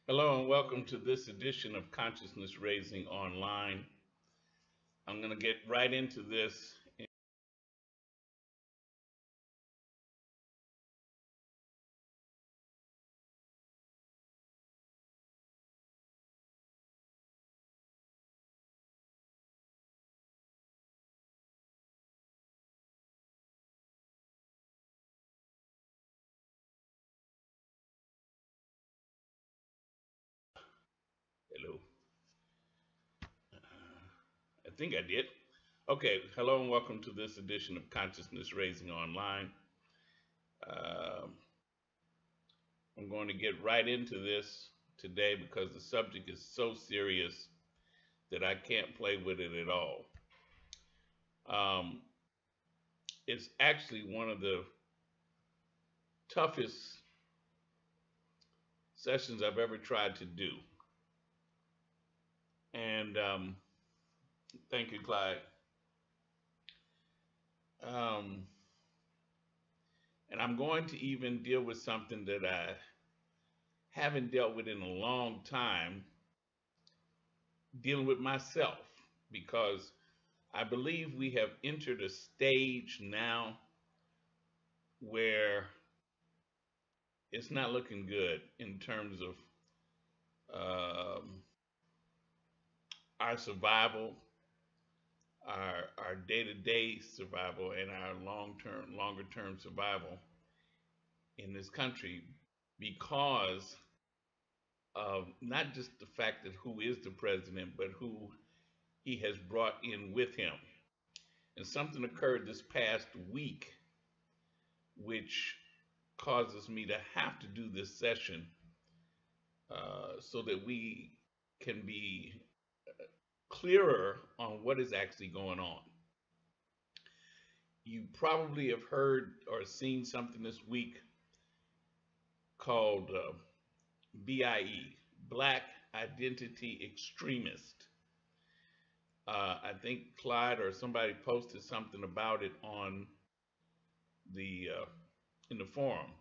Hello and welcome to this edition of Consciousness Raising Online. I'm going to get right into this. Hello. I think I did. Okay, hello and welcome to this edition of Consciousness Raising Online. Um I'm going to get right into this today because the subject is so serious that I can't play with it at all. Um, it's actually one of the toughest sessions I've ever tried to do. And thank you, Clyde. Um, and I'm going to even deal with something that I haven't dealt with in a long time, dealing with myself, because I believe we have entered a stage now where it's not looking good in terms of um, our survival, our day-to-day survival, and our long-term, longer-term survival in this country because of not just the fact that who is the president, but who he has brought in with him. And something occurred this past week, which causes me to have to do this session so that we can be clearer on what is actually going on. You probably have heard or seen something this week called BIE, Black Identity Extremist. I think Clyde or somebody posted something about it on the in the forum.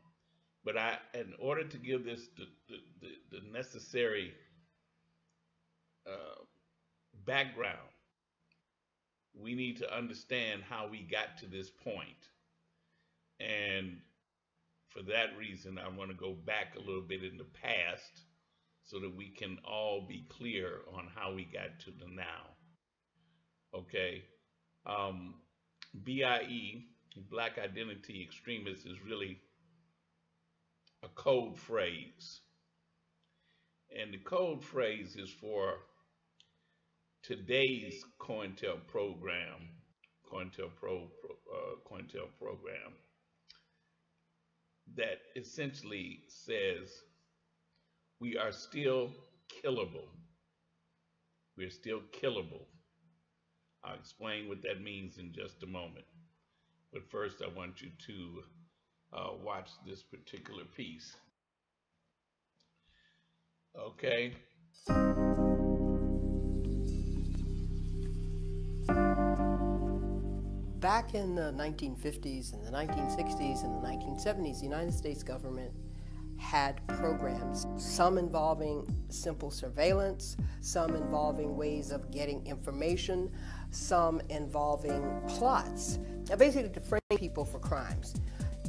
But in order to give this the necessary background, we need to understand how we got to this point. And for that reason, I want to go back a little bit in the past so that we can all be clear on how we got to the now. Okay. Um, BIE, Black Identity Extremists, is really a code phrase. And the code phrase is for today's COINTEL program, that essentially says we are still killable. We're still killable. I'll explain what that means in just a moment. But first, I want you to watch this particular piece. Okay. Back in the 1950s and the 1960s and the 1970s, the United States government had programs, some involving simple surveillance, some involving ways of getting information, some involving plots, basically to frame people for crimes,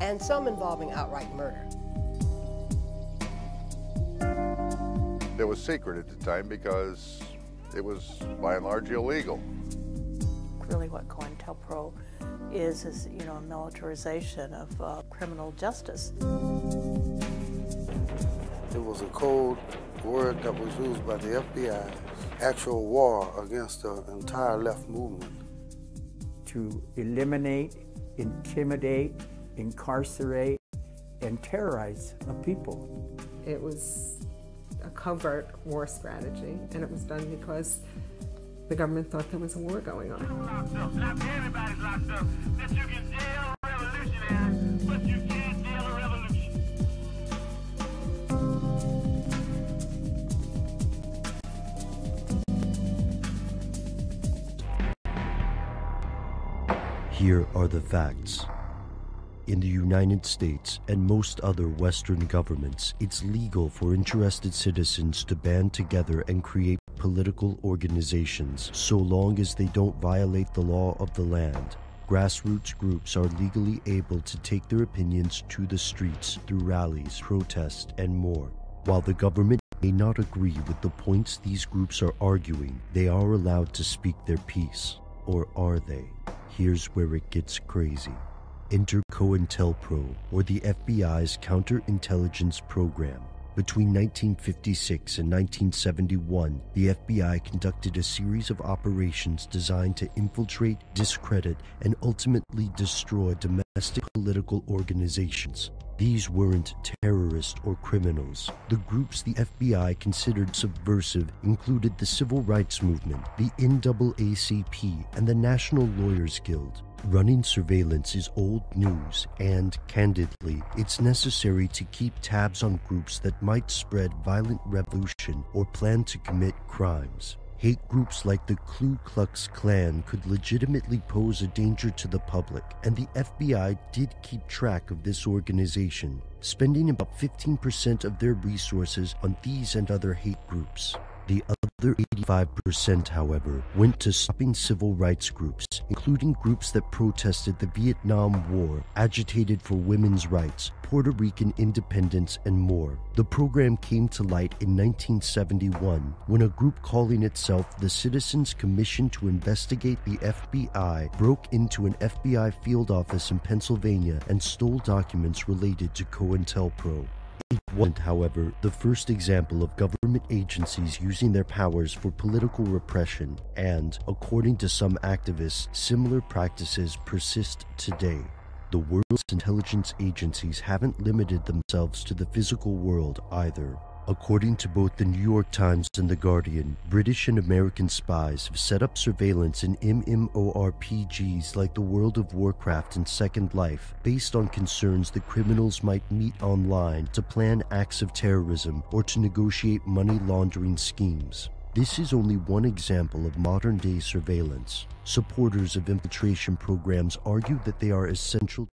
and some involving outright murder. It was secret at the time because it was by and large illegal. Really what COINTELPRO is a militarization of criminal justice. It was a code word that was used by the FBI, actual war against the entire left movement. To eliminate, intimidate, incarcerate, and terrorize a people. It was a covert war strategy, and it was done because the government thought there was a war going on. Not everybody's locked up. That you can jail revolutionaries, but you can't jail a revolution. Here are the facts. In the United States and most other Western governments, it's legal for interested citizens to band together and create political organizations so long as they don't violate the law of the land. Grassroots groups are legally able to take their opinions to the streets through rallies, protests, and more. While the government may not agree with the points these groups are arguing, they are allowed to speak their piece. Or are they? Here's where it gets crazy. Enter COINTELPRO, or the FBI's counterintelligence program. Between 1956 and 1971, the FBI conducted a series of operations designed to infiltrate, discredit, and ultimately destroy domestic political organizations. These weren't terrorists or criminals. The groups the FBI considered subversive included the Civil Rights Movement, the NAACP, and the National Lawyers Guild. Running surveillance is old news, and, candidly, it's necessary to keep tabs on groups that might spread violent revolution or plan to commit crimes. Hate groups like the Ku Klux Klan could legitimately pose a danger to the public, and the FBI did keep track of this organization, spending about 15% of their resources on these and other hate groups. The other 85%, however, went to stopping civil rights groups, including groups that protested the Vietnam War, agitated for women's rights, Puerto Rican independence, and more. The program came to light in 1971 when a group calling itself the Citizens Commission to Investigate the FBI broke into an FBI field office in Pennsylvania and stole documents related to COINTELPRO. It wasn't, however, the first example of government agencies using their powers for political repression, and, according to some activists, similar practices persist today. The world's intelligence agencies haven't limited themselves to the physical world either. According to both the New York Times and The Guardian, British and American spies have set up surveillance in MMORPGs like the World of Warcraft and Second Life, based on concerns that criminals might meet online to plan acts of terrorism or to negotiate money laundering schemes. This is only one example of modern-day surveillance. Supporters of infiltration programs argue that they are essential.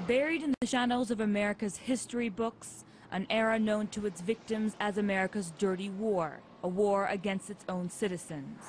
Buried in the shadows of America's history books, an era known to its victims as America's dirty war, a war against its own citizens.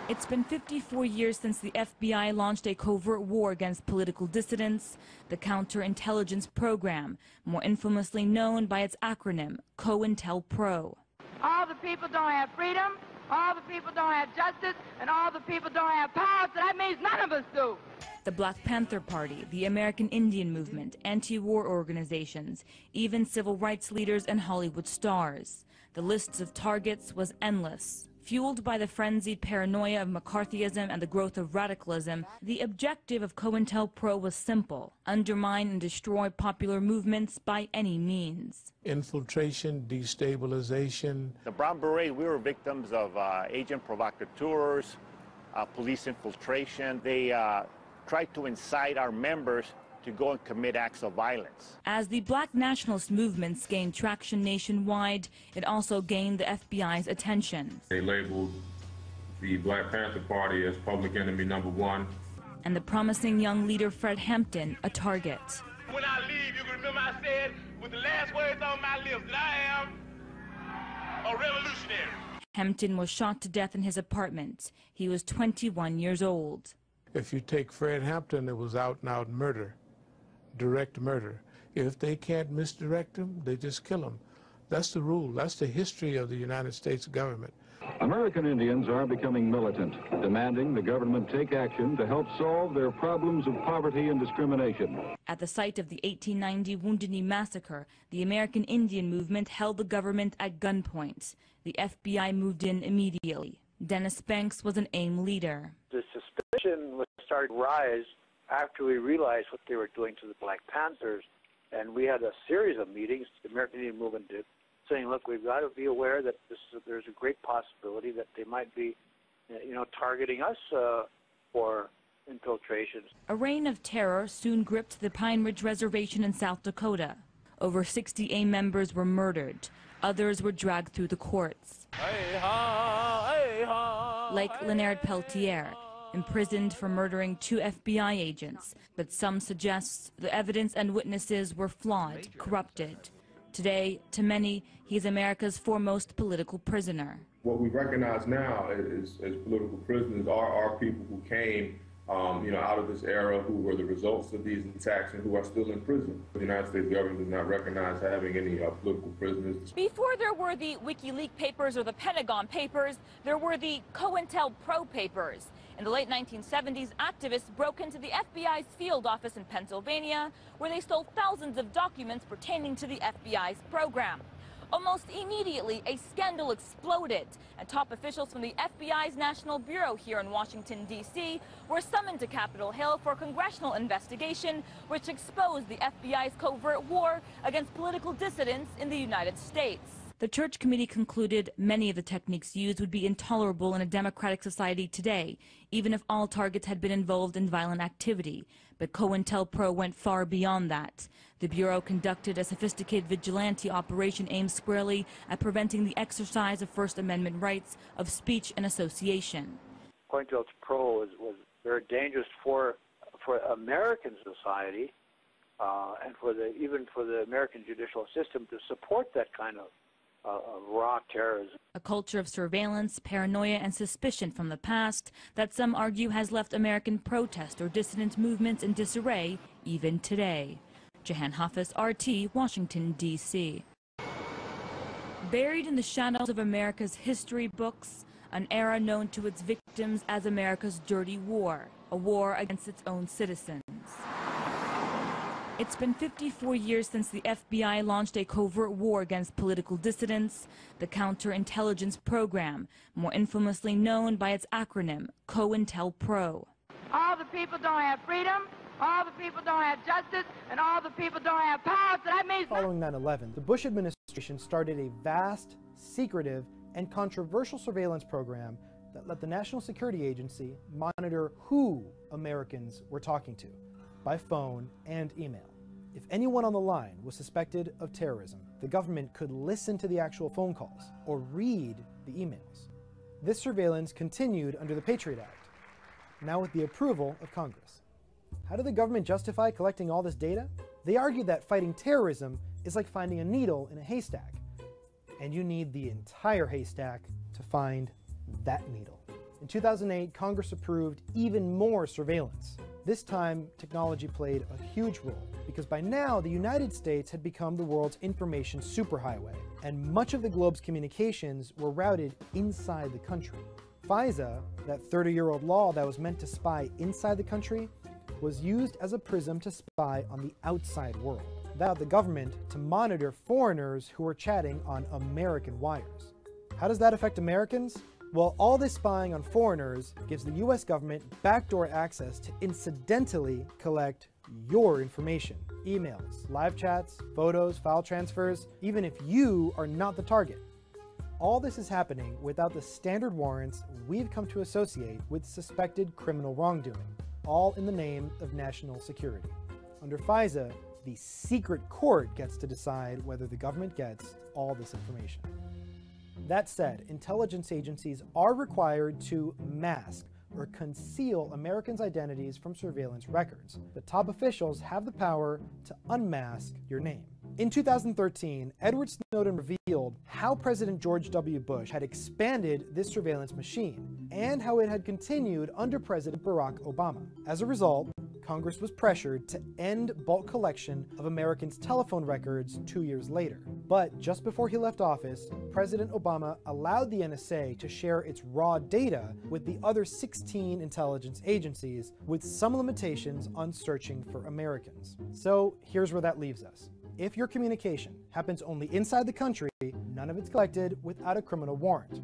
It's been 54 years since the FBI launched a covert war against political dissidents, the counterintelligence program, more infamously known by its acronym, COINTELPRO. All the people don't have freedom, all the people don't have justice, and all the people don't have power, so that means none of us do. The Black Panther Party, the American Indian Movement, anti-war organizations, even civil rights leaders and Hollywood stars. The list of targets was endless. Fueled by the frenzied paranoia of McCarthyism and the growth of radicalism, the objective of COINTELPRO was simple: undermine and destroy popular movements by any means. Infiltration, destabilization. The Brown Beret, we were victims of agent provocateurs, police infiltration. They tried to incite our members to go and commit acts of violence. As the black nationalist movements gained traction nationwide, it also gained the FBI's attention. They labeled the Black Panther Party as public enemy #1. And the promising young leader Fred Hampton a target. When I leave, you can remember I said with the last words on my lips that I am a revolutionary. Hampton was shot to death in his apartment. He was 21 years old. If you take Fred Hampton, it was out-and-out murder. Direct murder. If they can't misdirect him, they just kill him. That's the rule. That's the history of the United States government. American Indians are becoming militant, demanding the government take action to help solve their problems of poverty and discrimination. At the site of the 1890 Wounded Knee Massacre, the American Indian Movement held the government at gunpoint. The FBI moved in immediately. Dennis Banks was an AIM leader. The suspicion started to rise after we realized what they were doing to the Black Panthers, and we had a series of meetings, the American Indian Movement did, saying, look, we've got to be aware that there's a great possibility that they might be, targeting us for infiltrations. A reign of terror soon gripped the Pine Ridge Reservation in South Dakota. Over 60 AIM members were murdered. Others were dragged through the courts. Like Leonard Peltier, imprisoned for murdering 2 FBI agents, but some suggest the evidence and witnesses were flawed, corrupted. Today, to many, he's America's foremost political prisoner. What we recognize now as political prisoners are people who came out of this era, who were the results of these attacks and who are still in prison. The United States government does not recognize having any political prisoners. Before there were the WikiLeaks papers or the Pentagon papers, there were the COINTELPRO papers. In the late 1970s, activists broke into the FBI's field office in Pennsylvania, where they stole thousands of documents pertaining to the FBI's program. Almost immediately, a scandal exploded, and top officials from the FBI's National Bureau here in Washington, D.C. were summoned to Capitol Hill for a congressional investigation which exposed the FBI's covert war against political dissidents in the United States. The Church Committee concluded many of the techniques used would be intolerable in a democratic society today, even if all targets had been involved in violent activity. But COINTELPRO went far beyond that. The Bureau conducted a sophisticated vigilante operation aimed squarely at preventing the exercise of First Amendment rights of speech and association. COINTELPRO was very dangerous for American society and even for the American judicial system to support that kind of raw terrorism. A culture of surveillance, paranoia, and suspicion from the past that some argue has left American protest or dissident movements in disarray even today. Jahan Hafiz, RT, Washington, D.C. Buried in the shadows of America's history books, an era known to its victims as America's dirty war, a war against its own citizens. It's been 54 years since the FBI launched a covert war against political dissidents, the Counterintelligence Program, more infamously known by its acronym, COINTELPRO. All the people don't have freedom, all the people don't have justice, and all the people don't have power, so that means... Following 9/11, the Bush administration started a vast, secretive, and controversial surveillance program that let the National Security Agency monitor who Americans were talking to, by phone and email. If anyone on the line was suspected of terrorism, the government could listen to the actual phone calls or read the emails. This surveillance continued under the Patriot Act, now with the approval of Congress. How did the government justify collecting all this data? They argued that fighting terrorism is like finding a needle in a haystack, and you need the entire haystack to find that needle. In 2008, Congress approved even more surveillance. This time, technology played a huge role, because by now the United States had become the world's information superhighway, and much of the globe's communications were routed inside the country. FISA, that 30-year-old law that was meant to spy inside the country, was used as a prism to spy on the outside world. That allowed the government to monitor foreigners who were chatting on American wires. How does that affect Americans? Well, all this spying on foreigners gives the US government backdoor access to incidentally collect your information. Emails, live chats, photos, file transfers, even if you are not the target. All this is happening without the standard warrants we've come to associate with suspected criminal wrongdoing, all in the name of national security. Under FISA, the secret court gets to decide whether the government gets all this information. That said, intelligence agencies are required to mask or conceal Americans' identities from surveillance records, but top officials have the power to unmask your name. In 2013, Edward Snowden revealed how President George W. Bush had expanded this surveillance machine, and how it had continued under President Barack Obama. As a result, Congress was pressured to end bulk collection of Americans' telephone records 2 years later. But just before he left office, President Obama allowed the NSA to share its raw data with the other 16 intelligence agencies, with some limitations on searching for Americans. So here's where that leaves us. If your communication happens only inside the country, none of it's collected without a criminal warrant.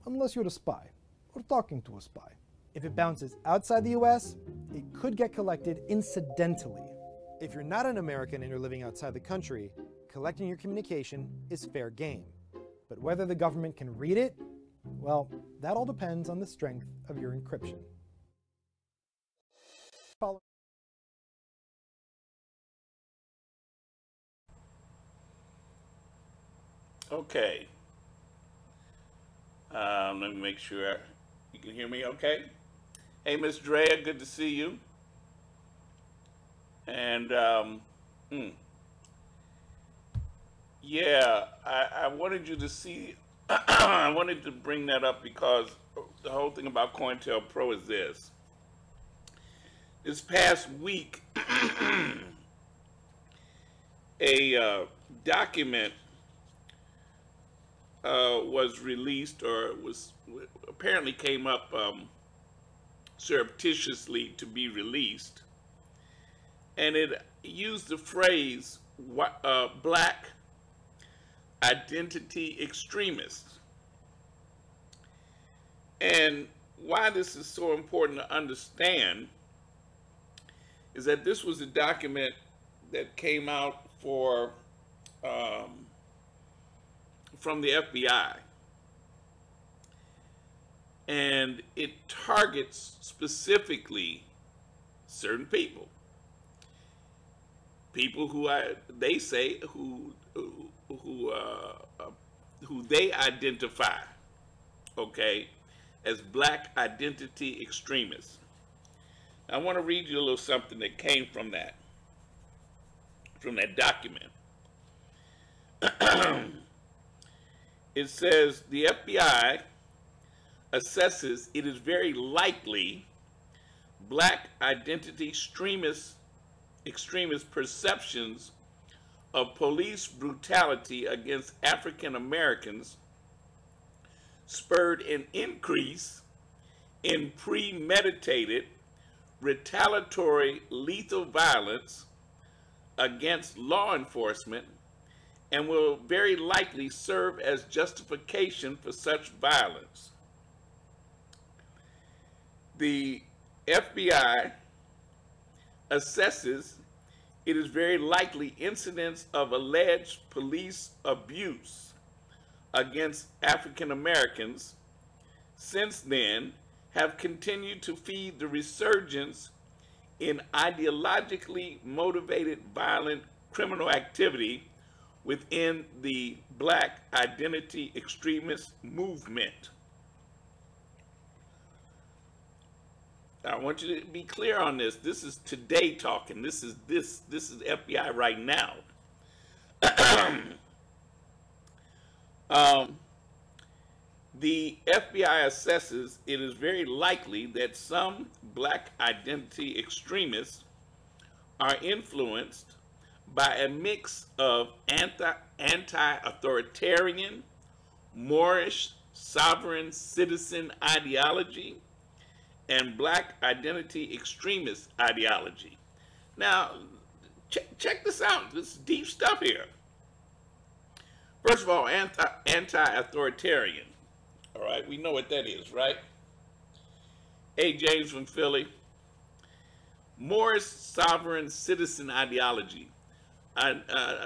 Unless you're a spy, or talking to a spy. If it bounces outside the US, it could get collected incidentally. If you're not an American and you're living outside the country, collecting your communication is fair game. But whether the government can read it, well, that all depends on the strength of your encryption. Okay. Let me make sure you can hear me okay. Hey, Miss Drea, good to see you. And yeah, I wanted you to see, I wanted to bring that up because the whole thing about COINTELPRO is this. This past week, a document was released, or was apparently came up surreptitiously to be released, and it used the phrase black identity extremists. And why this is so important to understand is that this was a document that came out from the FBI, and it targets specifically certain people who they say who they identify, okay, as black identity extremists. I want to read you a little something that came from that document. It says the FBI assesses it is very likely black identity extremist perceptions of police brutality against African Americans spurred an increase in premeditated retaliatory lethal violence against law enforcement and will very likely serve as justification for such violence. The FBI assesses it is very likely incidents of alleged police abuse against African Americans since then have continued to feed the resurgence in ideologically motivated violent criminal activity within the black identity extremist movement. I want you to be clear on this. This is Today talking. This is FBI right now. The FBI assesses it is very likely that some black identity extremists are influenced by a mix of anti-authoritarian, Moorish sovereign citizen ideology and black identity extremist ideology. Now, check this out. This is deep stuff here. First of all, anti-authoritarian. All right, we know what that is, right? Hey, James from Philly. Moorish sovereign citizen ideology.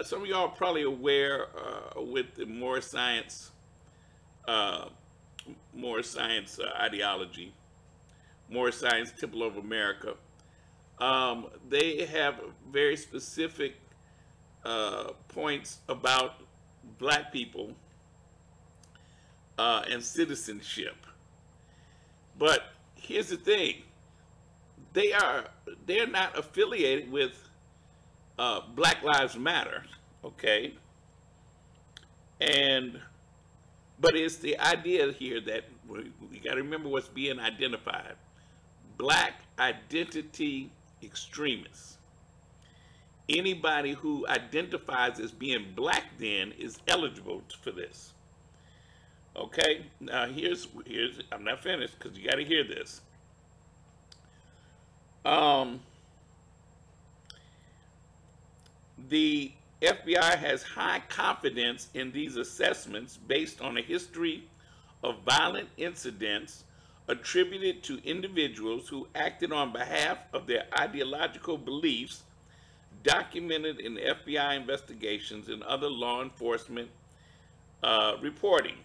Some of y'all are probably aware with the Moorish science ideology, Moorish Science Temple of America. They have very specific points about black people and citizenship. But here's the thing. They're not affiliated with Black Lives Matter, okay? But it's the idea here that we got to remember what's being identified. Black identity extremists. Anybody who identifies as being black then is eligible for this. Okay, now here's I'm not finished because you got to hear this. The FBI has high confidence in these assessments based on a history of violent incidents attributed to individuals who acted on behalf of their ideological beliefs, documented in FBI investigations and other law enforcement reporting.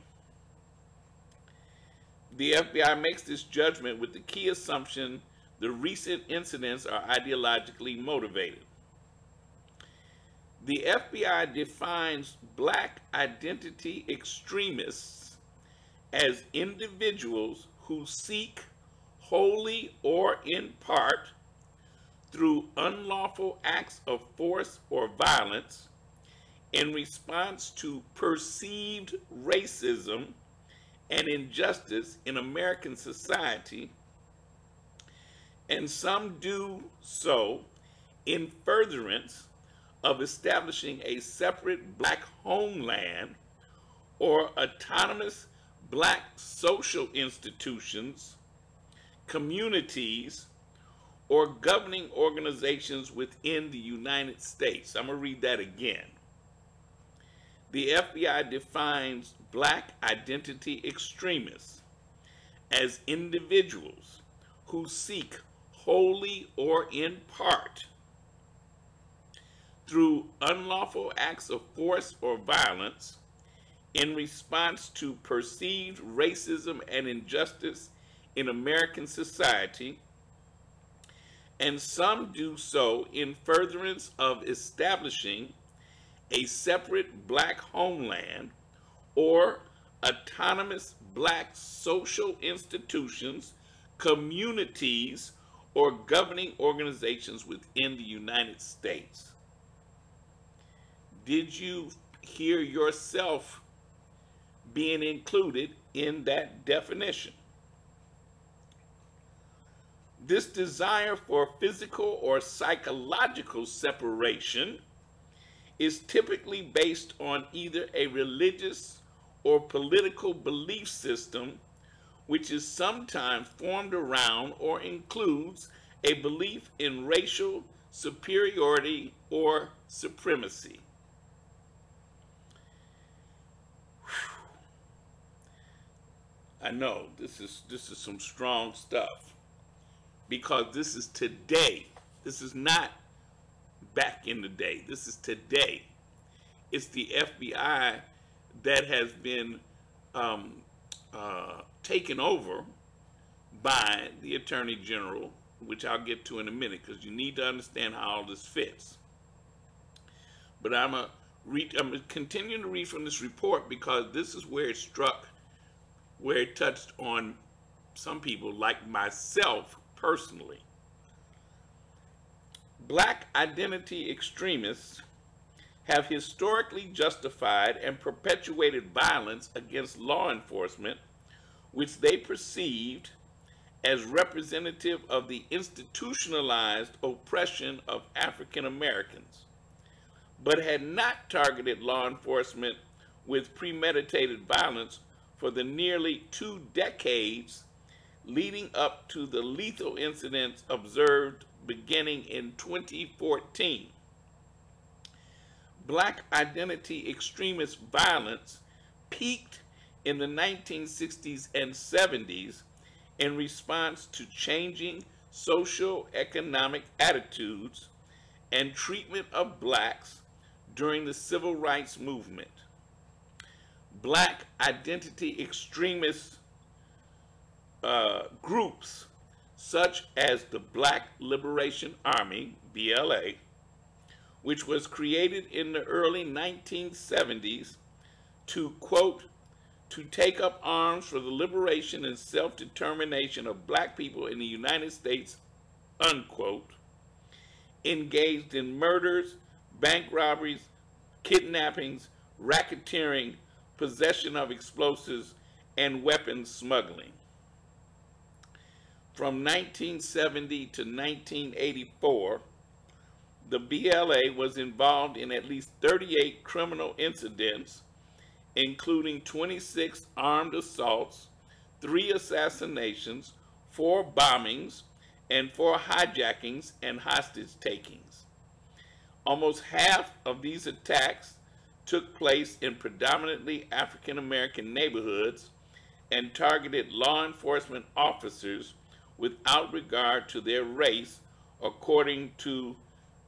The FBI makes this judgment with the key assumption the recent incidents are ideologically motivated. The FBI defines black identity extremists as individuals who seek, wholly or in part, through unlawful acts of force or violence in response to perceived racism and injustice in American society, and some do so in furtherance of establishing a separate black homeland or autonomous black social institutions, communities, or governing organizations within the United States. I'm going to read that again. The FBI defines black identity extremists as individuals who seek wholly or in part, through unlawful acts of force or violence in response to perceived racism and injustice in American society, and some do so in furtherance of establishing a separate black homeland or autonomous black social institutions, communities, or governing organizations within the United States. Did you hear yourself being included in that definition? This desire for physical or psychological separation is typically based on either a religious or political belief system, which is sometimes formed around or includes a belief in racial superiority or supremacy. I know this is some strong stuff, because this is today. This is not back in the day. This is today. It's the FBI that has been taken over by the Attorney General, which I'll get to in a minute, because you need to understand how all this fits. But I'm continuing to read from this report, because this is where it struck, where it touched on some people like myself personally. Black identity extremists have historically justified and perpetuated violence against law enforcement, which they perceived as representative of the institutionalized oppression of African Americans, but had not targeted law enforcement with premeditated violence for the nearly 2 decades leading up to the lethal incidents observed beginning in 2014. Black identity extremist violence peaked in the 1960s and 70s in response to changing socio-economic attitudes and treatment of blacks during the civil rights movement. Black identity extremist groups such as the Black Liberation Army, BLA, which was created in the early 1970s to, quote, to take up arms for the liberation and self-determination of black people in the United States, unquote, engaged in murders, bank robberies, kidnappings, racketeering, possession of explosives, and weapons smuggling. From 1970 to 1984, the BLA was involved in at least 38 criminal incidents, including 26 armed assaults, 3 assassinations, 4 bombings, and 4 hijackings and hostage takings. Almost half of these attacks took place in predominantly African American neighborhoods and targeted law enforcement officers without regard to their race, according to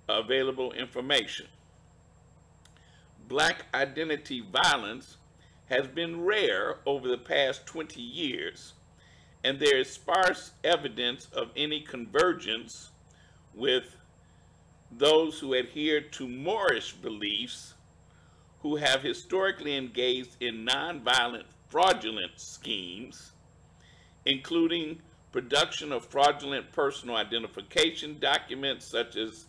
available information. Black identity violence has been rare over the past 20 years, and there is sparse evidence of any convergence with those who adhere to Moorish beliefs, who have historically engaged in nonviolent fraudulent schemes, including production of fraudulent personal identification documents such as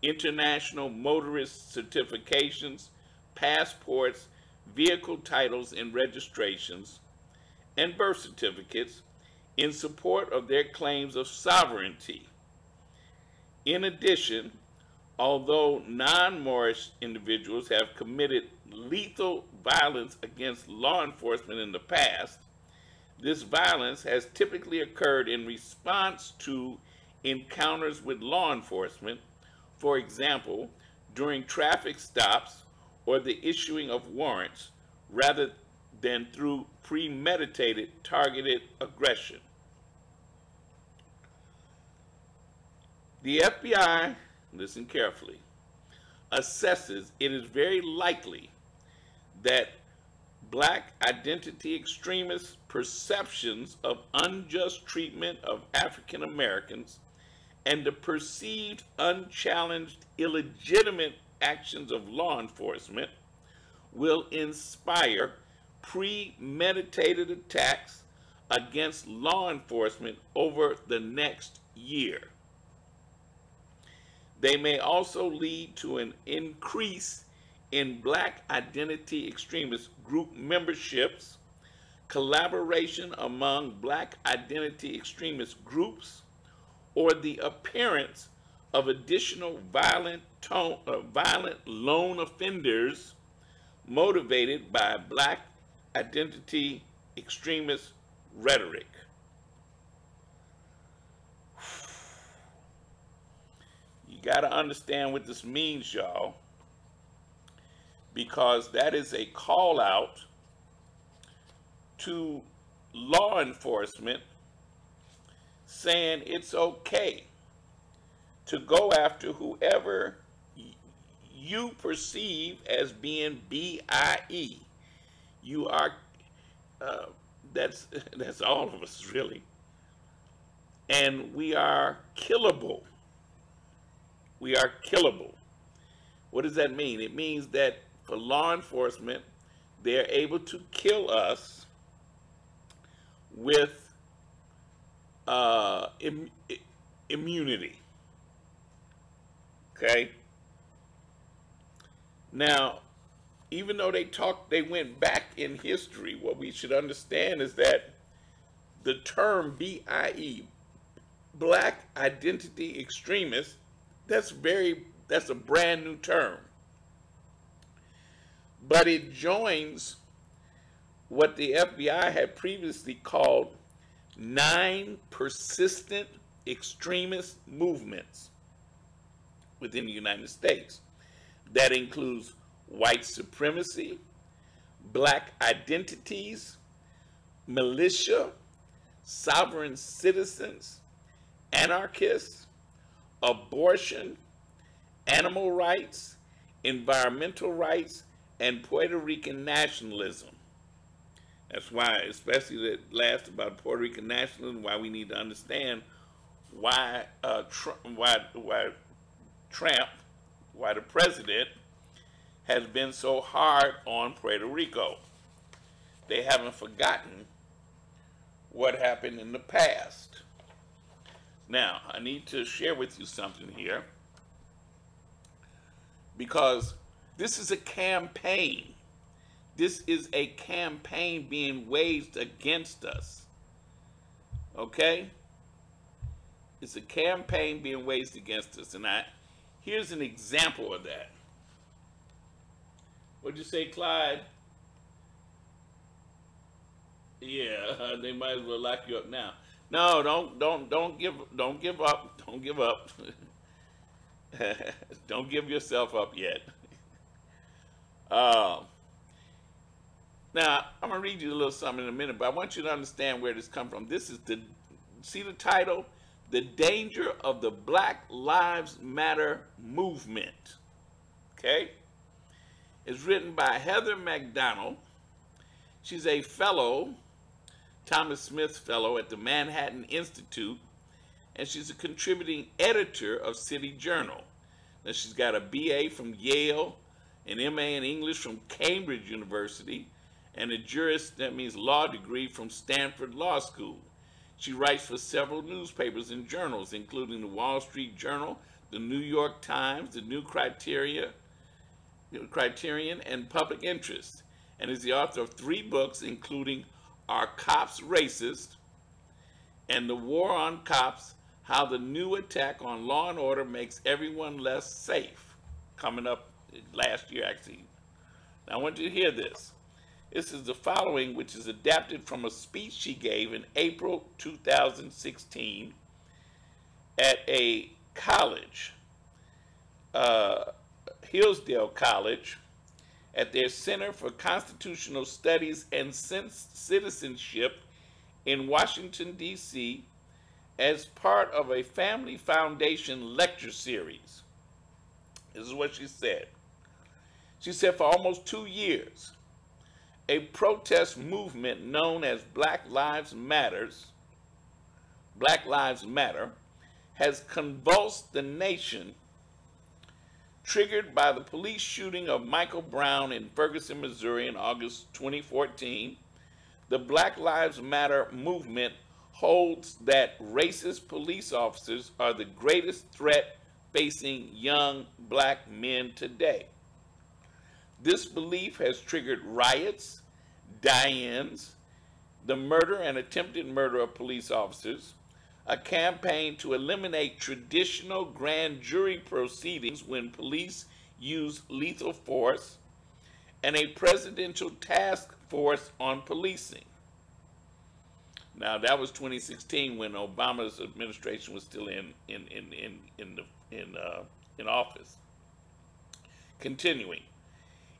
international motorist certifications, passports, vehicle titles and registrations, and birth certificates in support of their claims of sovereignty. In addition, although non-Moorish individuals have committed lethal violence against law enforcement in the past, this violence has typically occurred in response to encounters with law enforcement, for example, during traffic stops or the issuing of warrants, rather than through premeditated, targeted aggression. The FBI, listen carefully, assesses it is very likely that black identity extremists' perceptions of unjust treatment of African Americans and the perceived unchallenged illegitimate actions of law enforcement will inspire premeditated attacks against law enforcement over the next year. They may also lead to an increase in black identity extremist group memberships, collaboration among black identity extremist groups, or the appearance of additional violent lone offenders motivated by black identity extremist rhetoric. You got to understand what this means, y'all, because that is a call out to law enforcement saying it's okay to go after whoever you perceive as being BIE. You are, that's all of us, really. And we are killable. We are killable. What does that mean? It means that for law enforcement, they're able to kill us with immunity. Okay? Now, even though they went back in history, what we should understand is that the term BIE, Black Identity Extremist, that's a brand new term. But it joins what the FBI had previously called 9 persistent extremist movements within the United States. That includes white supremacy, black identities, militia, sovereign citizens, anarchists, abortion, animal rights, environmental rights, and Puerto Rican nationalism. That's why, especially that last about Puerto Rican nationalism, why we need to understand why Trump, why the president has been so hard on Puerto Rico. They haven't forgotten what happened in the past. Now, I need to share with you something here, because this is a campaign. This is a campaign being waged against us. Okay? It's a campaign being waged against us. And here's an example of that. What'd you say, Clyde? Yeah, they might as well lock you up now. No, don't give up. Don't give up. Don't give yourself up yet. Now, I'm going to read you a little something in a minute, but I want you to understand where this comes from. This is see the title? The Danger of the Black Lives Matter Movement. Okay? It's written by Heather McDonald. She's a fellow, Thomas Smith Fellow at the Manhattan Institute, and she's a contributing editor of City Journal. Now, she's got a BA from Yale, an MA in English from Cambridge University, and a that means law degree from Stanford Law School. She writes for several newspapers and journals, including the Wall Street Journal, the New York Times, the New Criterion, and Public Interest, and is the author of 3 books, including Are Cops Racist? And The War on Cops, How the New Attack on Law and Order Makes Everyone Less Safe, coming up last year, actually. Now, I want you to hear this. This is the following, which is adapted from a speech she gave in April 2016 at a college, Hillsdale College, at their Center for Constitutional Studies and Citizenship in Washington, D.C., as part of a Family Foundation lecture series. This is what she said. She said, for almost 2 years, a protest movement known as Black Lives Matter has convulsed the nation, triggered by the police shooting of Michael Brown in Ferguson, Missouri in August 2014. The Black Lives Matter movement holds that racist police officers are the greatest threat facing young black men today. This belief has triggered riots, die-ins, the murder and attempted murder of police officers, a campaign to eliminate traditional grand jury proceedings when police use lethal force, and a presidential task force on policing. Now, that was 2016 when Obama's administration was still in office. Continuing.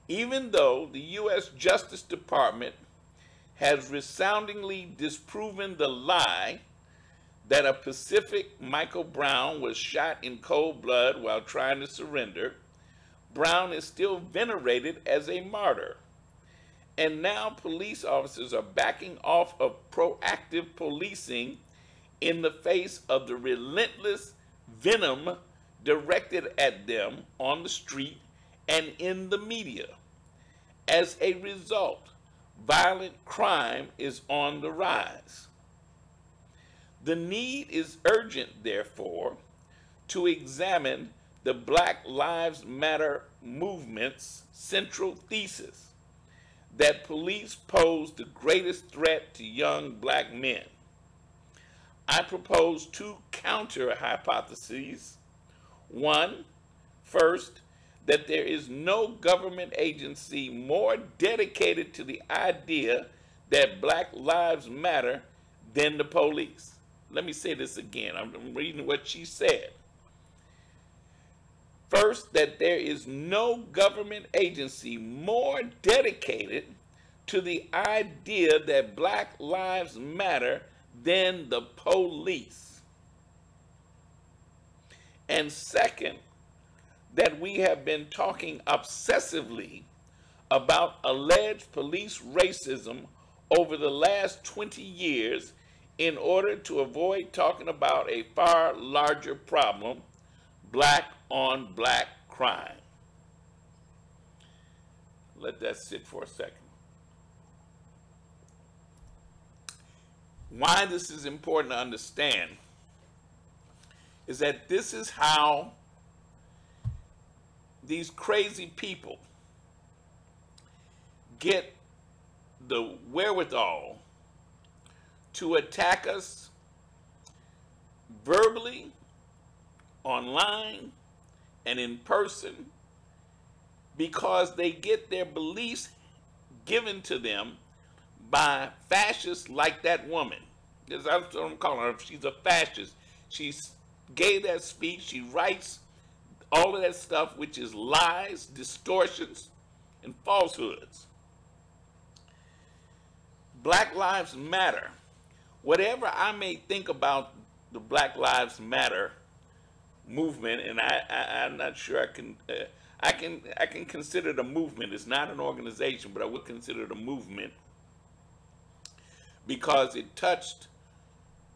Even though the U.S. Justice Department has resoundingly disproven the lie that a Pacific Michael Brown was shot in cold blood while trying to surrender, Brown is still venerated as a martyr. And now police officers are backing off of proactive policing in the face of the relentless venom directed at them on the street and in the media. As a result, violent crime is on the rise. The need is urgent, therefore, to examine the Black Lives Matter movement's central thesis that police pose the greatest threat to young black men. I propose 2 counter hypotheses. One, first, that there is no government agency more dedicated to the idea that Black Lives Matter than the police. Let me say this again. I'm reading what she said. First, that there is no government agency more dedicated to the idea that Black Lives Matter than the police. And second, that we have been talking obsessively about alleged police racism over the last 20 years in order to avoid talking about a far larger problem, black on black crime. Let that sit for a second. Why this is important to understand is that this is how these crazy people get the wherewithal to attack us verbally, online, and in person, because they get their beliefs given to them by fascists like that woman. That's what I'm calling her. She's a fascist. She gave that speech. She writes all of that stuff, which is lies, distortions, and falsehoods. Black Lives Matter. Whatever I may think about the Black Lives Matter movement, and I'm not sure I can consider it a movement. It's not an organization, but I would consider it a movement because it touched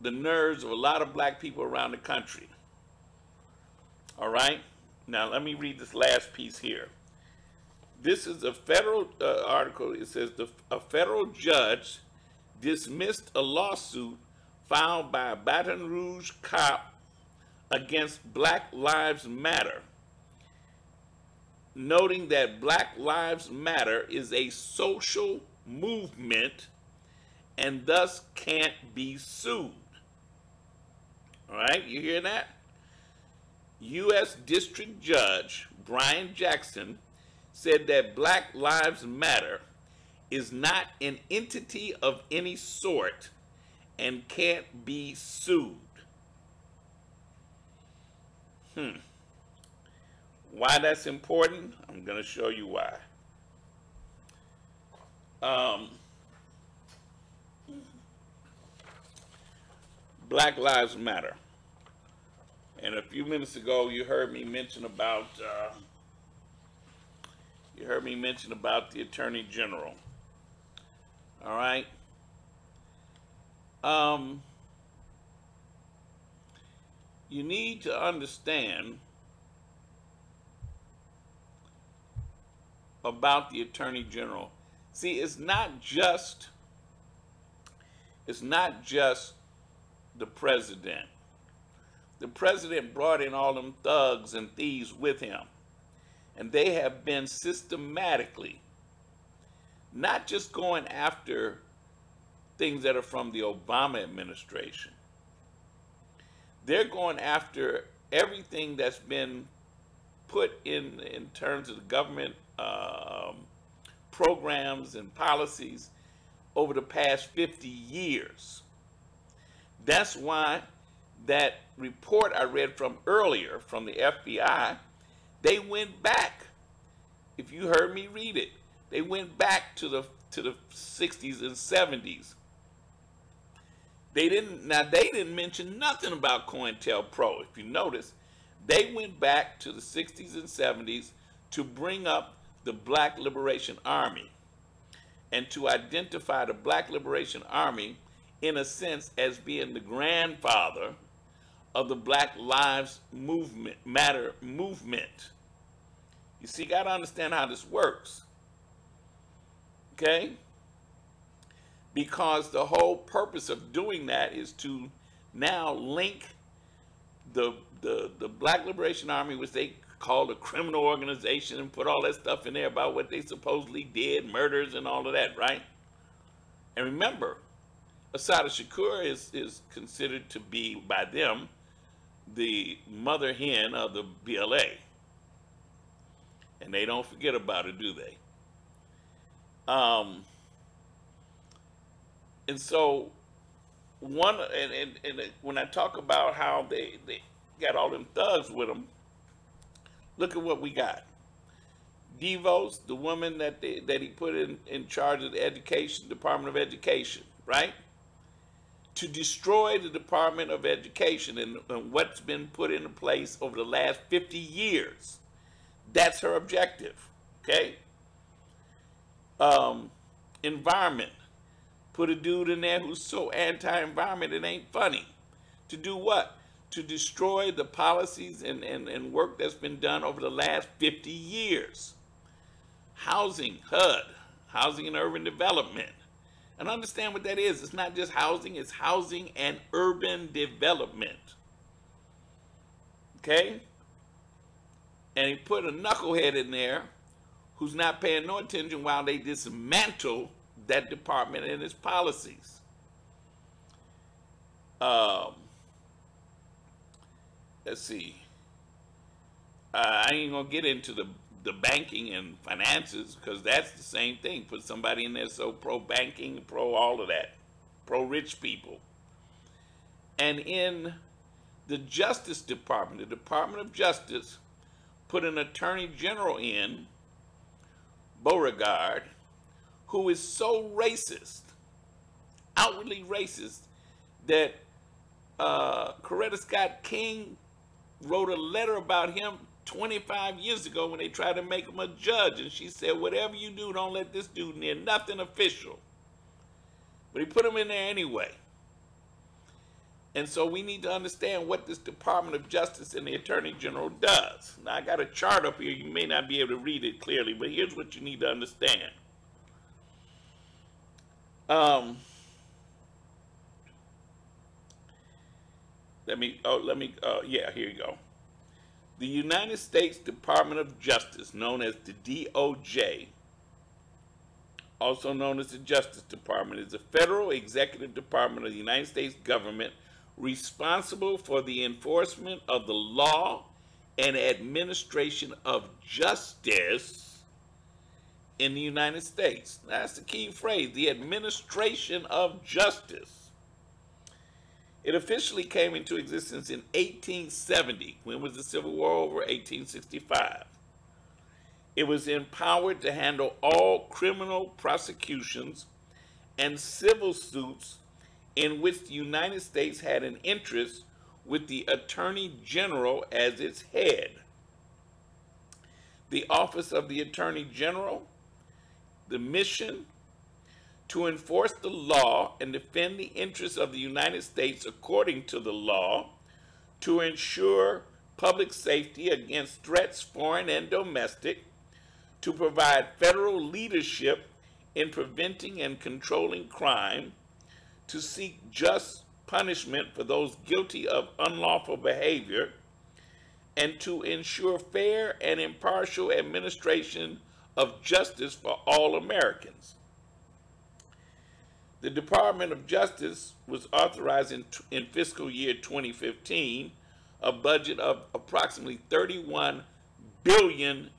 the nerves of a lot of black people around the country. All right? Now, let me read this last piece here. This is a federal article. It says a federal judge dismissed a lawsuit filed by a Baton Rouge cop against Black Lives Matter, noting that Black Lives Matter is a social movement and thus can't be sued. All right, you hear that? U.S. District Judge Brian Jackson said that Black Lives Matter is not an entity of any sort and can't be sued. Why that's important? I'm going to show you why. Black Lives Matter. And a few minutes ago, you heard me mention about the Attorney General. All right. You need to understand about the Attorney General. See, it's not just the president. The president brought in all them thugs and thieves with him. And they have been systematically not just going after things that are from the Obama administration. They're going after everything that's been put in terms of the government programs and policies over the past 50 years. That's why that report I read from earlier from the FBI, they went back. If you heard me read it, they went back to the 60s and 70s. They didn't mention nothing about COINTELPRO. If you notice, they went back to the 60s and 70s to bring up the Black Liberation Army and to identify the Black Liberation Army in a sense as being the grandfather of the Black Lives Matter movement. You see, you got to understand how this works. Okay? Because the whole purpose of doing that is to now link the Black Liberation Army, which they called a criminal organization, and put all that stuff in there about what they supposedly did, murders and all of that, right? And remember, Assata Shakur is considered to be, by them, the mother hen of the BLA. And they don't forget about it, do they? And so, when I talk about how they got all them thugs with them, look at what we got. DeVos, the woman that he put in charge of the education, Department of Education, right? To destroy the Department of Education and what's been put into place over the last 50 years. That's her objective, okay? Environment. Put a dude in there who's so anti-environment it ain't funny. To do what? To destroy the policies and work that's been done over the last 50 years. Housing, HUD, Housing and Urban Development. And understand what that is. It's not just housing, it's housing and urban development. Okay? And he put a knucklehead in there who's not paying no attention while they dismantle that department and its policies. Let's see. I ain't gonna get into the banking and finances because that's the same thing. Put somebody in there so pro-banking, pro all of that, pro-rich people. And in the Justice Department, the Department of Justice put an Attorney General in, Beauregard, who is so racist, outwardly racist, that Coretta Scott King wrote a letter about him 25 years ago when they tried to make him a judge, and she said, whatever you do, don't let this dude near nothing official. But he put him in there anyway. And so we need to understand what this Department of Justice and the Attorney General does. Now, I got a chart up here. You may not be able to read it clearly, but here's what you need to understand. yeah, here you go. The United States Department of Justice, known as the DOJ, also known as the Justice Department, is the federal executive department of the United States government responsible for the enforcement of the law and administration of justice in the United States. That's the key phrase, the administration of justice. It officially came into existence in 1870. When was the Civil War over? 1865. It was empowered to handle all criminal prosecutions and civil suits in which the United States had an interest, with the Attorney General as its head. The Office of the Attorney General, the mission to enforce the law and defend the interests of the United States according to the law, to ensure public safety against threats, foreign and domestic, to provide federal leadership in preventing and controlling crime, to seek just punishment for those guilty of unlawful behavior, and to ensure fair and impartial administration of justice for all Americans. The Department of Justice was authorized in fiscal year 2015 a budget of approximately $31 billion.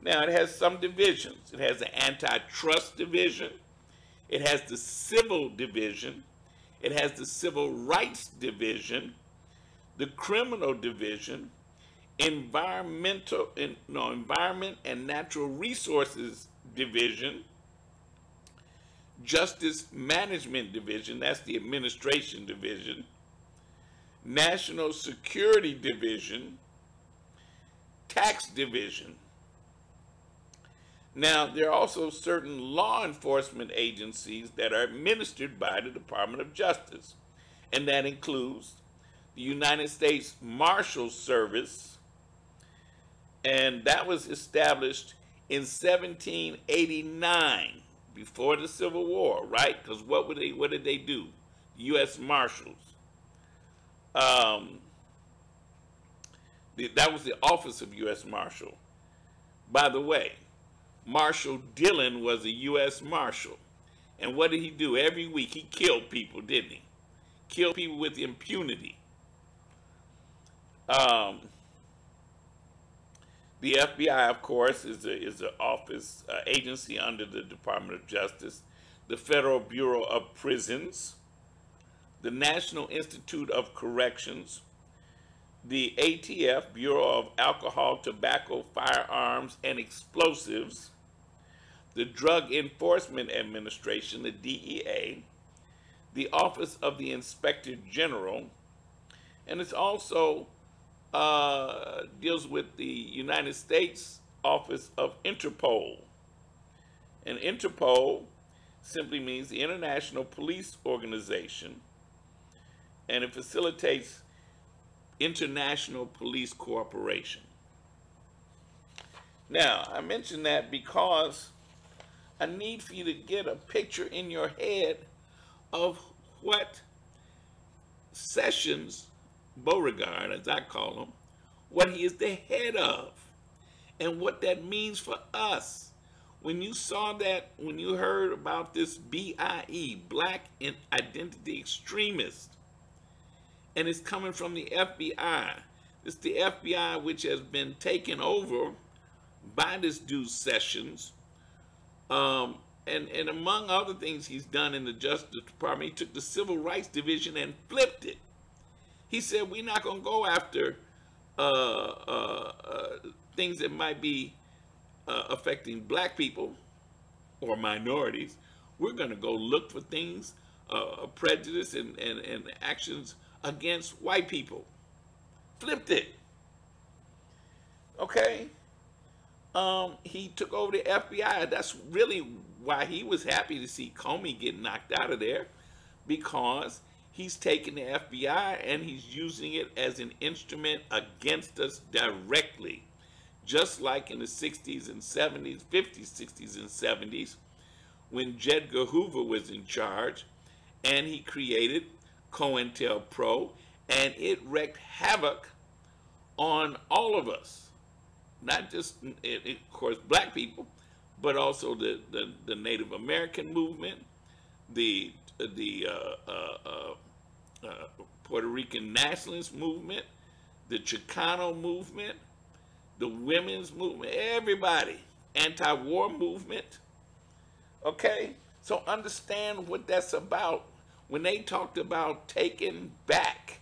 Now, it has some divisions. It has the antitrust division. It has the civil division. It has the civil rights division, the criminal division, environment and natural resources division, justice management division, that's the administration division, national security division, tax division. Now, there are also certain law enforcement agencies that are administered by the Department of Justice, and that includes the United States Marshal Service, and that was established in 1789, before the Civil War, right? Because what did they do? The U.S. Marshals. That was the office of U.S. Marshal. By the way, Marshal Dillon was a U.S. Marshal. And what did he do? Every week he killed people, didn't he? Killed people with impunity. The FBI, of course, is an office agency under the Department of Justice. The Federal Bureau of Prisons, the National Institute of Corrections, the ATF, Bureau of Alcohol, Tobacco, Firearms, and Explosives, the Drug Enforcement Administration, the DEA, the Office of the Inspector General, and it's also deals with the United States Office of Interpol. And Interpol simply means the International Police Organization, and it facilitates international police cooperation. Now, I mention that because I need for you to get a picture in your head of what Sessions Beauregard, as I call him, what he is the head of, and what that means for us. When you saw that, when you heard about this BIE, Black Identity Extremist, and it's coming from the FBI. It's the FBI which has been taken over by this dude Sessions. And among other things he's done in the Justice Department, he took the Civil Rights Division and flipped it. He said, we're not going to go after things that might be affecting black people or minorities. We're going to go look for things, prejudice and actions against white people. Flipped it. Okay? He took over the FBI. That's really why he was happy to see Comey get knocked out of there, because he's taking the FBI and he's using it as an instrument against us directly. Just like in the 60s and 70s, 50s, 60s, and 70s, when J. Edgar Hoover was in charge, and he created COINTELPRO, and it wreaked havoc on all of us, not just, of course, black people, but also the Native American movement, the Puerto Rican nationalist movement, the Chicano movement, the women's movement, everybody, anti-war movement. Okay, so understand what that's about. When they talked about taking back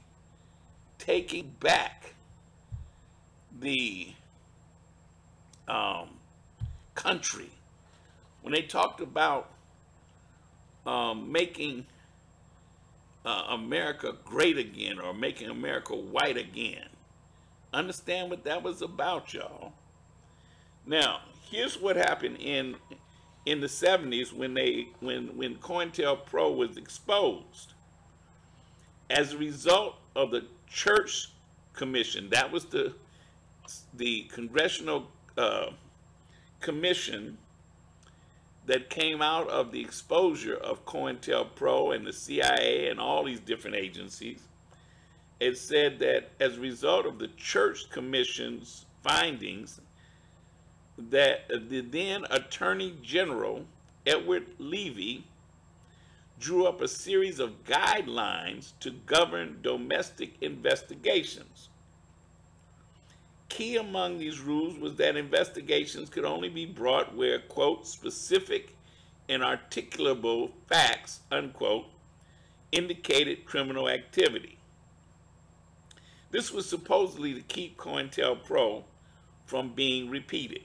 the country, when they talked about making America great again, or making America white again, understand what that was about, y'all. Now, here's what happened in the 70s when COINTELPRO was exposed. As a result of the Church Commission, that was the congressional commission that came out of the exposure of COINTELPRO and the CIA and all these different agencies. It said that as a result of the Church Commission's findings, that the then Attorney General, Edward Levy, drew up a series of guidelines to govern domestic investigations. Key among these rules was that investigations could only be brought where, quote, specific and articulable facts, unquote, indicated criminal activity. This was supposedly to keep COINTELPRO from being repeated.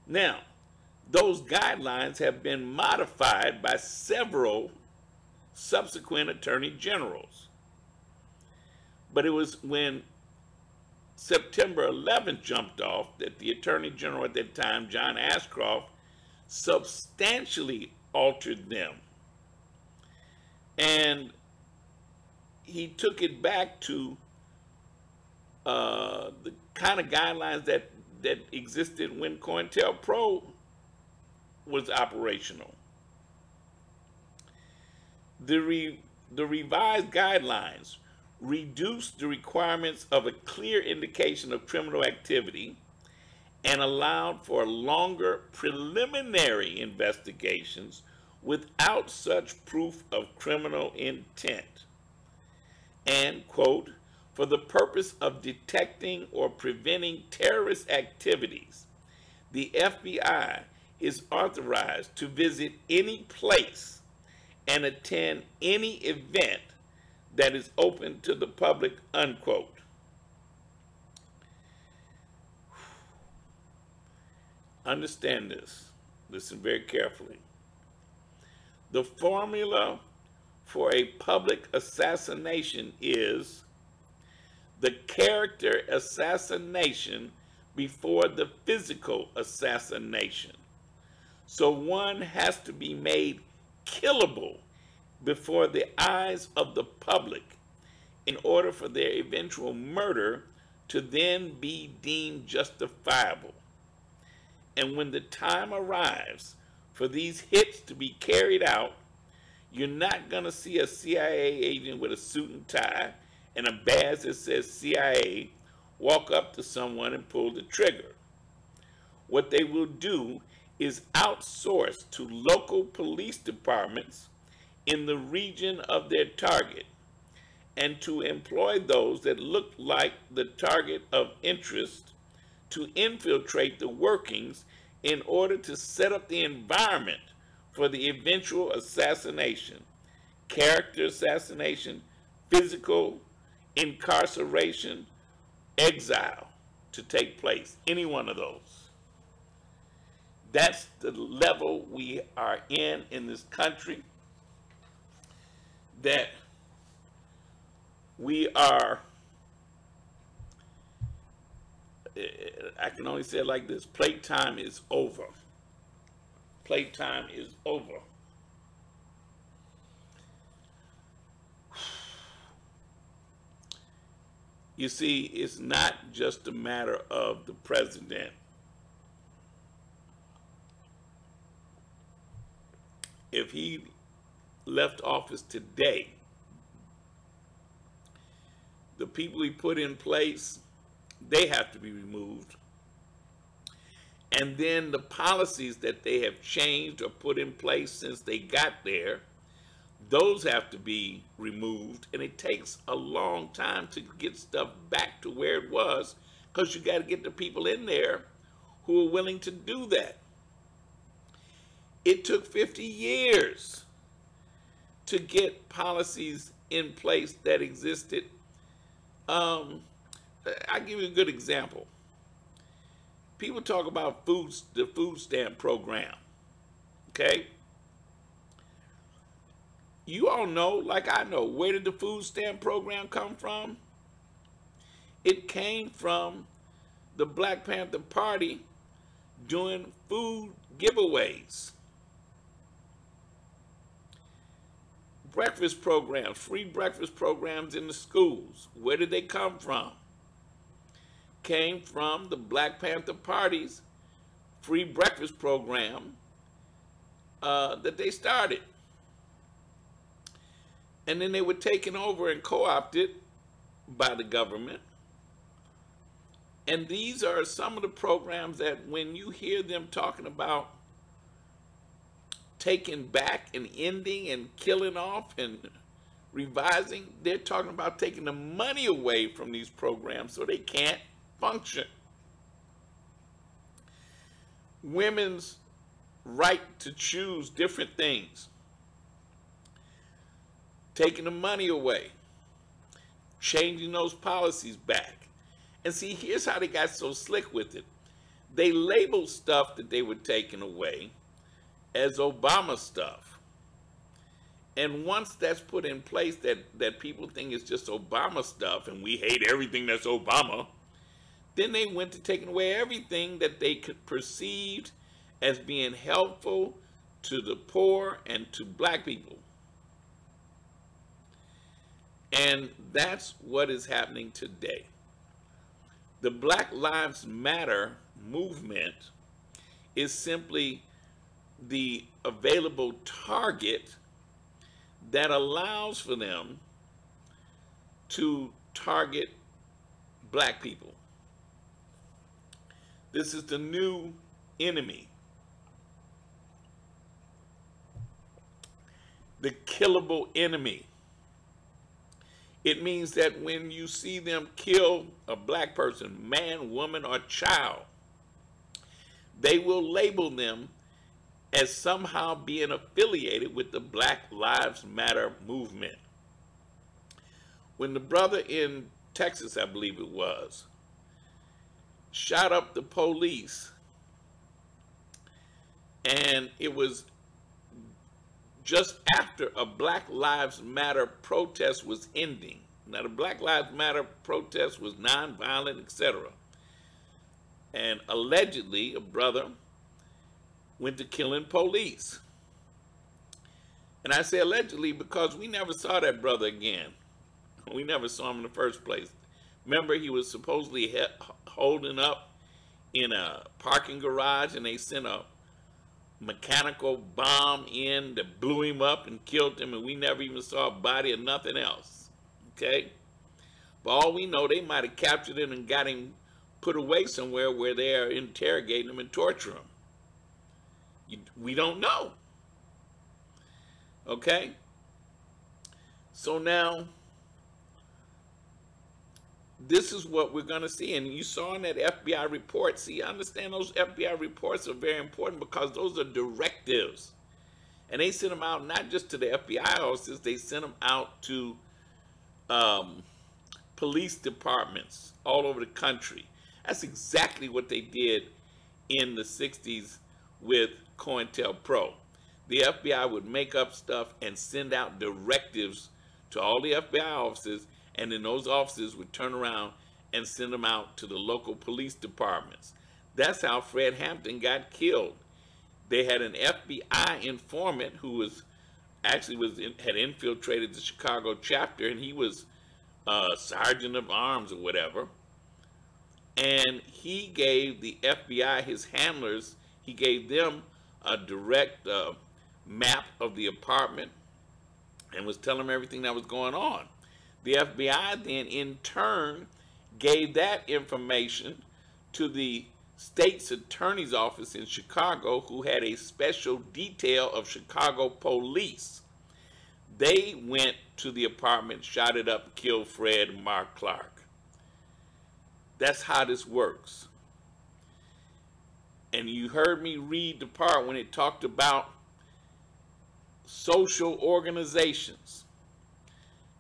Now, those guidelines have been modified by several subsequent attorney generals. But it was when September 11th jumped off that the Attorney General at that time, John Ashcroft, substantially altered them. And he took it back to the kind of guidelines that existed when COINTELPRO was operational. The revised guidelines reduced the requirements of a clear indication of criminal activity and allowed for longer preliminary investigations without such proof of criminal intent. And, quote, for the purpose of detecting or preventing terrorist activities, the FBI is authorized to visit any place and attend any event that is open to the public, unquote. Understand this. Listen very carefully. The formula for a public assassination is the character assassination before the physical assassination. So one has to be made killable before the eyes of the public in order for their eventual murder to then be deemed justifiable. And when the time arrives for these hits to be carried out, you're not going to see a CIA agent with a suit and tie and a badge that says CIA walk up to someone and pull the trigger. What they will do is outsource to local police departments in the region of their target and to employ those that look like the target of interest to infiltrate the workings in order to set up the environment for the eventual assassination, character assassination, physical incarceration, exile to take place, any one of those. That's the level we are in this country, that we are, I can only say it like this, playtime is over. Playtime is over. You see, it's not just a matter of the president. If he left office today, The people he put in place, they have to be removed. And then the policies that they have changed or put in place since they got there, those have to be removed. And it takes a long time to get stuff back to where it was, because you got to get the people in there who are willing to do that. It took 50 years to get policies in place that existed. I'll give you a good example. People talk about the food stamp program, okay? You all know, like I know, where did the food stamp program come from? It came from the Black Panther Party doing food giveaways. Breakfast programs, free breakfast programs in the schools. Where did they come from? Came from the Black Panther Party's free breakfast program that they started. And then they were taken over and co-opted by the government. And these are some of the programs that when you hear them talking about taking back and ending and killing off and revising, they're talking about taking the money away from these programs so they can't function. Women's right to choose different things, taking the money away, changing those policies back. And see, here's how they got so slick with it. They labeled stuff that they were taking away as Obama stuff. And once that's put in place that people think is just Obama stuff and we hate everything that's Obama, then they went to taking away everything that they could perceive as being helpful to the poor and to black people. And that's what is happening today. The Black Lives Matter movement is simply the available target that allows for them to target black people. This is the new enemy. The killable enemy. It means that when you see them kill a black person, man, woman, or child, they will label them as somehow being affiliated with the Black Lives Matter movement. When the brother in Texas, I believe it was, shot up the police, and it was just after a Black Lives Matter protest was ending. Now, the Black Lives Matter protest was nonviolent, etc. And allegedly, a brother went to killing police. And I say allegedly because we never saw that brother again. We never saw him in the first place. Remember, he was supposedly holding up in a parking garage, and they sent a mechanical bomb in that blew him up and killed him, and we never even saw a body or nothing else. Okay? For all we know, they might have captured him and got him put away somewhere where they are interrogating him and torturing him. We don't know. Okay? So now, this is what we're going to see. And you saw in that FBI report, see, understand those FBI reports are very important because those are directives. And they sent them out not just to the FBI offices, they sent them out to police departments all over the country. That's exactly what they did in the 60s with COINTELPRO. The FBI would make up stuff and send out directives to all the FBI offices, and then those officers would turn around and send them out to the local police departments. That's how Fred Hampton got killed. They had an FBI informant who was actually had infiltrated the Chicago chapter, and he was sergeant of arms or whatever. And he gave the FBI, his handlers, he gave them a direct map of the apartment and was telling them everything that was going on. The FBI then in turn gave that information to the state's attorney's office in Chicago, who had a special detail of Chicago police. They went to the apartment, shot it up, killed Fred and Mark Clark. That's how this works. And you heard me read the part when it talked about social organizations,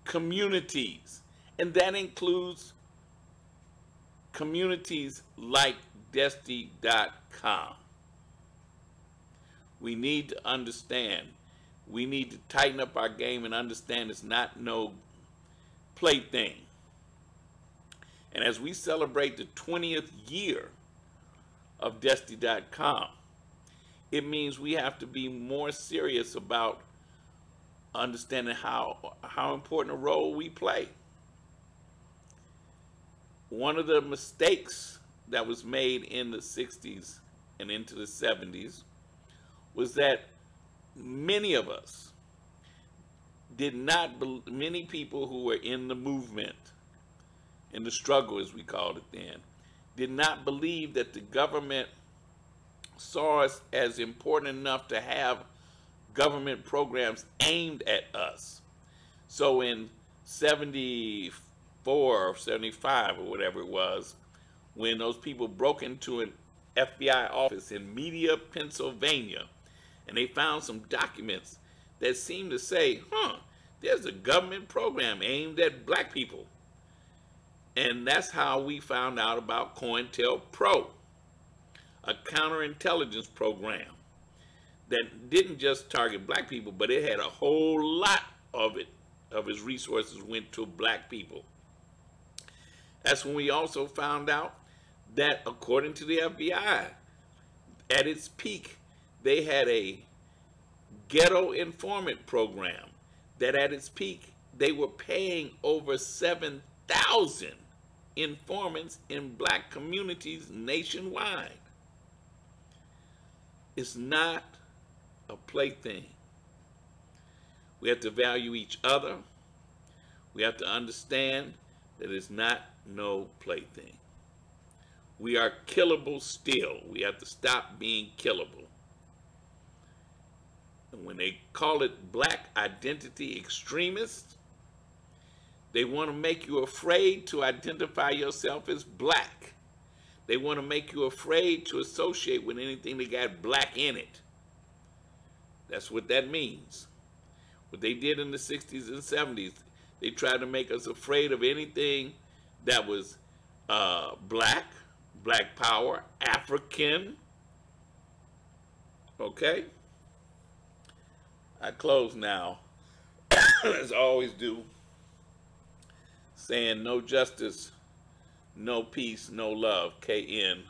communities, and that includes communities like Desti.com. We need to understand. We need to tighten up our game and understand it's not no plaything. And as we celebrate the 20th year of Desti.com, it means we have to be more serious about understanding how important a role we play. One of the mistakes that was made in the 60s and into the 70s was that many of us did not, many people who were in the movement, in the struggle as we called it then, did not believe that the government saw us as important enough to have government programs aimed at us. So in 74 or 75 or whatever it was, when those people broke into an FBI office in Media, Pennsylvania, and they found some documents that seemed to say, there's a government program aimed at black people. And that's how we found out about COINTELPRO, a counterintelligence program that didn't just target black people, but it had a whole lot of it, of its resources went to black people. That's when we also found out that according to the FBI, at its peak, they had a ghetto informant program that at its peak, they were paying over 7,000 informants in black communities nationwide. It's not a plaything. We have to value each other. We have to understand that it's not no plaything. We are killable still. We have to stop being killable. And when they call it black identity extremists, they want to make you afraid to identify yourself as black. They want to make you afraid to associate with anything that got black in it. That's what that means. What they did in the 60s and 70s, they tried to make us afraid of anything that was black, black power, African. Okay? I close now, as I always do, saying no justice, no peace, no love, KNOW.